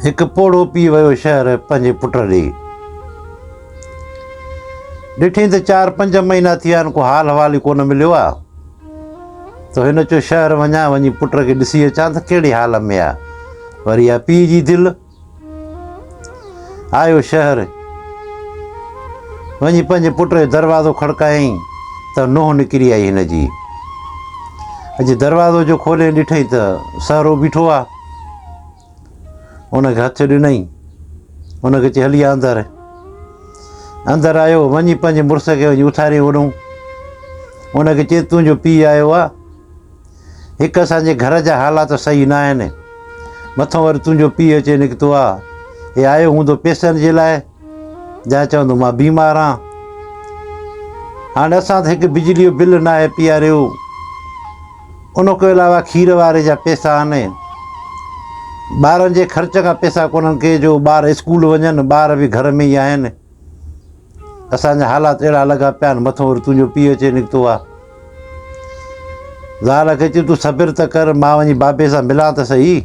हिकु पोड़ो पी वियो शहर पंहिंजे पुट ॾे। ॾिठी त 4-5 महीना थी विया आहिनि, को हाल हवाल ई कोन मिलियो आहे। त हिन चयो शहर वञा, वञी पुट खे ॾिसी अचां त कहिड़े हाल में आहे। वरी आहे पीउ जी दिलि, आयो शहर, वञी पंहिंजे पुट जो दरवाज़ो खड़कायईं त नोह निकिरी आई हिन जी। अॼु दरवाज़ो जो खोले ॾिठई त सहरो बीठो आहे। उनखे हथु ॾिनई, उनखे चई हली अंदरि। अंदरि आयो, वञी पंहिंजे मुड़ुस खे वञी उथारे वञूं। उनखे चए तुंहिंजो पीउ आयो आहे। हिकु असांजे घर जा हालात सही न आहिनि, मथां वरी तुंहिंजो पीउ अचे निकितो आहे। हे आयो हूंदो पैसनि जे लाइ, जा चवंदो मां बीमार आहियां। हाणे असां त हिकु बिजली जो बिल न आहे पीआरियो, उन खां अलावा खीर वारे जा पैसा आहिनि, ॿारनि जे ख़र्च खां पैसा कोन्हनि के जो ॿार स्कूल वञनि, ॿार बि घर में ई आहिनि। असांजा हालात अहिड़ा लॻा पिया आहिनि, मथां वरी तुंहिंजो पीउ अचे निकितो आहे। ज़ाल खे चयो तूं सब्र त कर, मां वञी बाबे सां मिलां त सही,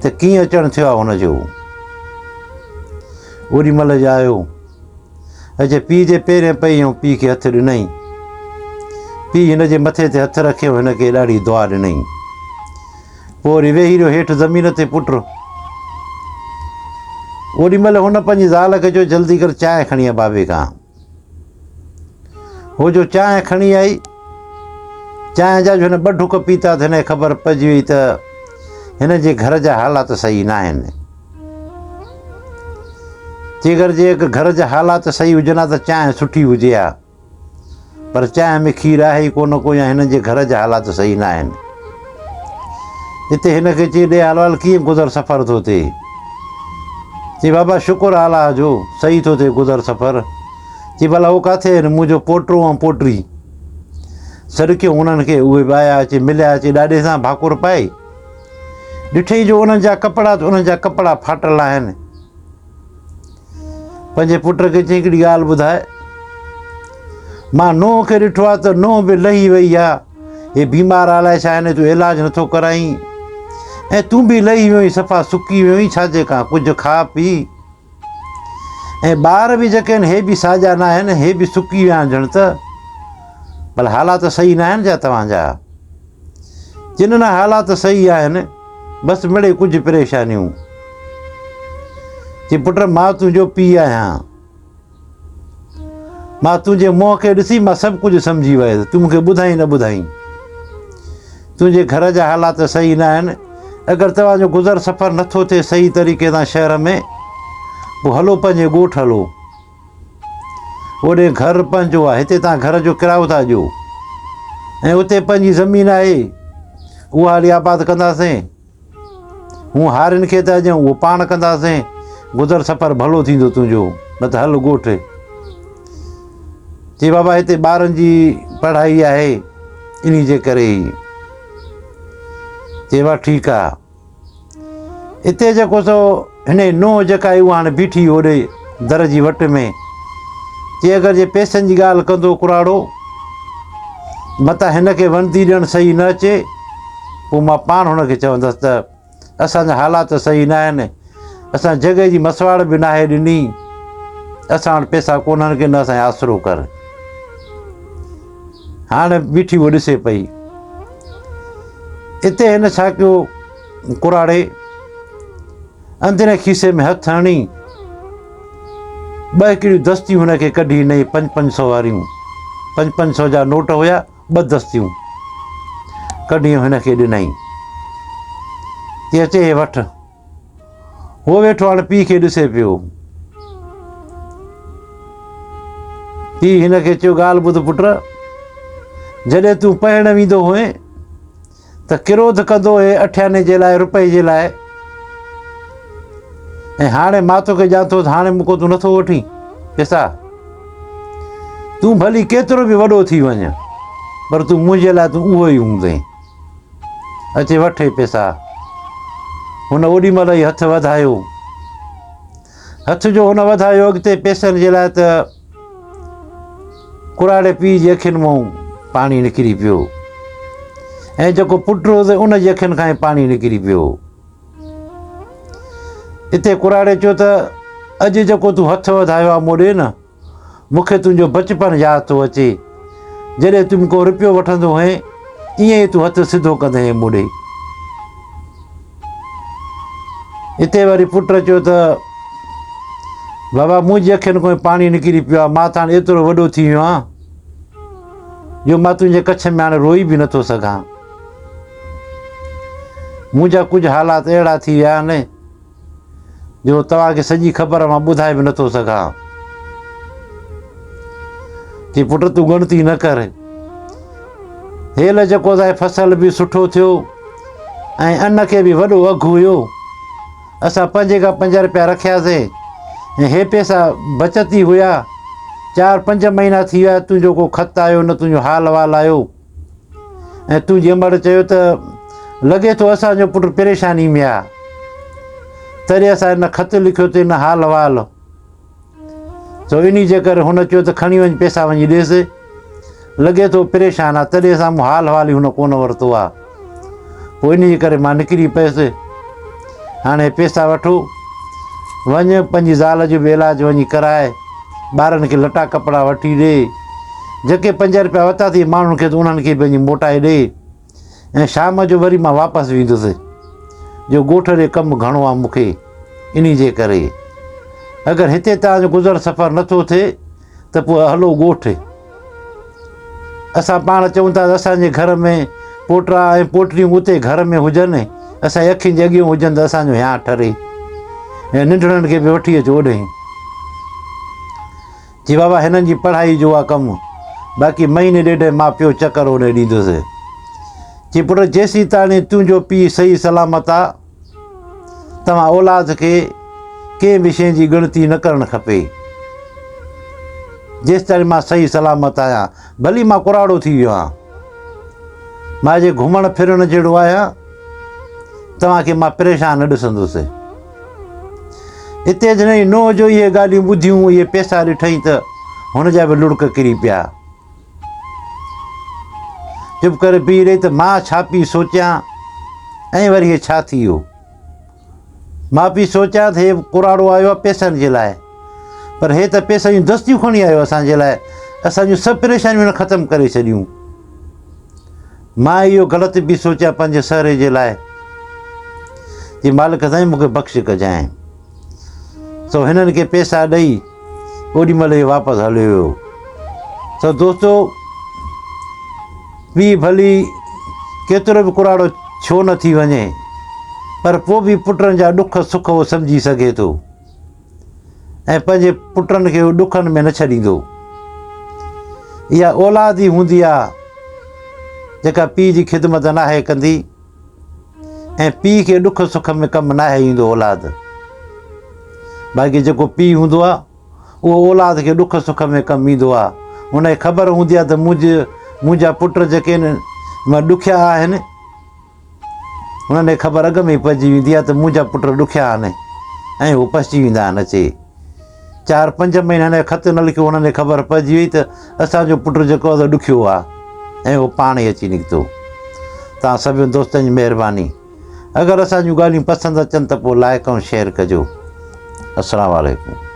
त कीअं अचणु थियो आहे हुनजो। ओॾी महिल जो आयो, अचे पीउ जे पेरे पई ऐं पीउ खे हथु ॾिनई। पीउ हिन जे मथे ते हथु रखियो, हिनखे ॾाढी दुआ ॾिनई। पोइ वरी वेही रहियो हेठि ज़मीन ते पुट। ओॾी महिल हुन पंहिंजी ज़ाल खे चयो जल्दी कर चांहि खणी आ बाबे खां। हो जो चांहि खणी आई, चांहि जा जो हिन 2 ढुक पीता त हिनखे ख़बर पइजी वई त हिन जे घर जा हालात सही न आहिनि। जेकर जे घर जा हालात सही हुजनि त चांहि सुठी हुजे हा, पर चांहि में खीर आहे ई कोन को, या हिननि जे घर जा हालात सही न आहिनि। हिते हिनखे चई ॾे हाल वाल कीअं गुज़र सफ़र थो थिए। चई बाबा शुकुर अलाह जो, सही थो थिए गुज़र सफ़र। चई भला उहो किथे आहिनि, मुंहिंजो पोटो ऐं पोटी। सॾकियो उन्हनि खे, उहे बि आया, अची मिलिया। अची ॾाॾे सां भाकुर पाए ॾिठई जो उन्हनि जा कपिड़ा फाटल आहिनि। पंहिंजे पुट खे चई हिकिड़ी ॻाल्हि ॿुधाए, मां नूंहं खे ॾिठो आहे त नूंहं बि लही वई आहे, हे बीमार अलाए छा आहिनि, तूं इलाजु नथो कराईं, ऐं तूं बि लही वियो, सफ़ा सुकी वियो, छाजे खां, कुझु खा पी। ऐं ॿार बि जेके आहिनि हे बि साॼा न आहिनि, हे बि सुकी विया आहिनि ॼण त। भला हालात सही न आहिनि छा तव्हांजा? जिन हालात सही आहिनि, बसि मिड़े कुझु परेशानियूं। चई पुट मां तुंहिंजो पीउ आहियां, मां तुंहिंजे मुंहं खे ॾिसी मां सभु कुझु सम्झी वियुसि, तूं मूंखे ॿुधाई न ॿुधाई। तुंहिंजे घर जा हालात सही न आहिनि, अगरि तव्हांजो गुज़र सफ़र नथो थिए सही तरीक़े सां शहर में, पोइ हलो पंहिंजे ॻोठु हलो। ओॾे घरु पंहिंजो आहे, हिते तव्हां घर जो किरायो था ॾियो, ऐं उते पंहिंजी ज़मीन आहे, उहा हली आबाद कंदासीं। हूं हारियुनि खे त ॾियूं, उहो पाण कंदासीं, गुज़र सफ़र भलो थींदो तुंहिंजो, न त हल ॻोठु। चई बाबा हिते ॿारनि जी पढ़ाई आहे, इन जे करे ई। चई वाह ठीकु आहे। हिते जेको सो हिन नूंहं जेका आहे, उहा हाणे बीठी होॾे दर जी वट में। चई अगरि जे पैसनि जी ॻाल्हि कंदो कुराड़ो, मतां हिनखे वंदी ॾियणु सही न अचे, पोइ मां पाण हुनखे चवंदसि त असांजा हालात सही न आहिनि, असां जॻह जी मसवाड़ बि नाहे ॾिनी, असां वटि पैसा कोन्हनि के, न असांजो आसिरो कर। हाणे बीठी उहो ॾिसे पई। हिते हिन छा कयो, कुराड़े अंदरे खीसे में हथु हणी 2 हिकिड़ियूं दस्तियूं हुनखे कढी ॾिनई, 500 वारियूं। 500 जा नोट हुया, 2 दस्तियूं कढी हिनखे ॾिनई। चई अचे हे वठि। उहो वेठो हाणे पीउ खे ॾिसे पियो। पीउ हिनखे चयो ॻाल्हि ॿुध पुट, जॾहिं तूं पढ़णु वेंदो हुए त किरोध कंदो हुए 8 आने जे लाइ, रुपए जे लाइ, ऐं हाणे मां तोखे ॼातो त हाणे मूंखां तूं नथो वठी पैसा। तूं भली केतिरो बि वॾो थी वञ, पर तूं मुंहिंजे लाइ तूं उहो ई हूंदे। अचे वठे पैसा। हुन ओॾी महिल ई हथु वधायो। हथु जो हुन वधायो अॻिते पैसनि जे लाइ, त कुराड़े पीउ जी अखियुनि मां पाणी निकिरी पियो, ऐं जेको पुटु हो उन जी अखियुनि खां ई पाणी निकिरी पियो। हिते कुराड़े चयो त अॼु जेको तूं हथु वधायो आहे मूं ॾे न, मूंखे तुंहिंजो बचपन यादि थो अचे, जॾहिं तूं को रुपयो वठंदो हुएं ईअं ई तूं हथु सिधो कंदे मूं ॾे। हिते वरी पुट चयो त बाबा मुंहिंजी अखियुनि खां पाणी निकिरी पियो आहे, मां त हाणे एतिरो वॾो थी वियो आहियां जो मां तुंहिंजे कच्छ में हाणे रोई बि नथो सघां। मुंहिंजा कुझु हालात अहिड़ा थी विया आहिनि जो तव्हांखे सॼी ख़बर मां ॿुधाए बि नथो सघां। चई पुट तूं ॻणती न कर, हेल जेको असांजे फसल बि सुठो थियो ऐं अन्न खे बि वॾो अघु हुयो, असां 5 खां 5 रुपया रखियासीं ऐं हे पैसा बचति हुया। 4-5 महीना थी विया तुंहिंजो को ख़त आयो न, तुंहिंजो हाल वाल आयो, ऐं तूं जंहिं महिल चयो त लॻे थो असांजो पुटु परेशानी में आहे, तॾहिं असां हिन ख़त लिखियो अथई न हाल वाल। सो इन जे करे हुन चयो त खणी वञी पैसा वञी ॾेसि, लॻे थो परेशान आहे, तॾहिं असां मूं हाल वाल ई हुन कोन वरितो आहे। पोइ इन जे करे मां निकिरी पियुसि, हाणे पैसा वठो, वञ पंहिंजी ज़ाल जो बि इलाजु वञी कराए, ॿारनि खे लटा कपिड़ा वठी ॾे, जेके 5 रुपया वरिता अथई माण्हुनि खे त उन्हनि खे पंहिंजी मोटाए ॾे, ऐं शाम जो वरी मां वापसि वेंदुसि जो ॻोठ ॾे कमु घणो आहे मूंखे। इन जे करे अगरि हिते तव्हांजो गुज़र सफ़र नथो थिए त पोइ हलो ॻोठ। असां पाण चऊं था त असांजे घर में पोटा ऐं पोटियूं उते घर में हुजनि, असांजी अखियुनि जे अॻियां हुजनि त असांजो हियां ठरे, ऐं नंढड़नि खे बि वठी अचो ओॾे। जी बाबा हिननि जी पढ़ाई जो आहे कमु, बाक़ी महीने ॾेढ मां पियो चकर ओॾे ॾींदुसि। जी पुट जेसीं ताणी तुंहिंजो पीउ सही सलामत आहे, तव्हां औलाद खे कंहिं बि शइ जी ॻणती न करणु खपे। जेसि ताईं मां सही सलामत आहियां, भली मां कुराड़ो थी वियो आहियां, मां जे घुमण फिरण जहिड़ो आहियां, तव्हांखे मां परेशान न ॾिसंदुसि। हिते जॾहिं नूंहं जो इहे ॻाल्हियूं ॿुधियूं, इहे पैसा ॾिठईं त हुनजा बि लुड़क किरी पिया। चुप करे बीह रही त मां छा पई सोचियां ऐं वरी हे छा थी वियो। मां पई सोचियां त हे कुराड़ो आयो आहे पैसनि जे लाइ, पर हे त पैसनि जूं दस्तियूं खणी आयो असांजे लाइ, असांजूं सभु परेशानियूं हिन ख़तमु करे छॾियूं। मां इहो ग़लति बि सोचियां पंहिंजे सहुरे जे लाइ, जी मालिक साईं मूंखे बख़्श कजांइ। सो हिननि खे पैसा ॾेई ओॾीमहिल इहो वापसि हलियो वियो। सो दोस्तो, पीउ भली केतिरो बि कुराड़ो छो न थी वञे, पर पोइ बि पुटनि जा ॾुख सुख उहो सम्झी सघे थो ऐं पंहिंजे पुटनि खे ॾुखनि में न छॾींदो। इहा औलाद ई हूंदी आहे जेका पीउ जी ख़िदमत नाहे कंदी, ऐं पीउ खे ॾुख सुख में कमु नाहे ईंदो औलाद। बाक़ी जेको पीउ हूंदो आहे उहो औलाद खे ॾुख सुख में कमु ईंदो आहे। हुनखे ख़बर हूंदी आहे त मुंहिंजा पुट जेके आहिनि मां ॾुखिया आहिनि, हुननि खे ख़बर अॻ में ई पइजी वेंदी आहे त मुंहिंजा पुट ॾुखिया आहिनि, ऐं उहे पछी वेंदा आहिनि अचे। 4-5 महीना हिन ख़त न लिखियो, हुननि खे ख़बर पइजी वई त असांजो पुटु जेको आहे ॾुखियो आहे, ऐं उहो पाण ई अची निकितो। तव्हां सभिनी दोस्तनि जी महिरबानी। अगरि असांजूं ॻाल्हियूं पसंदि अचनि त पोइ लाइक ऐं शेयर कजो। अस्सलामु अलैकुम।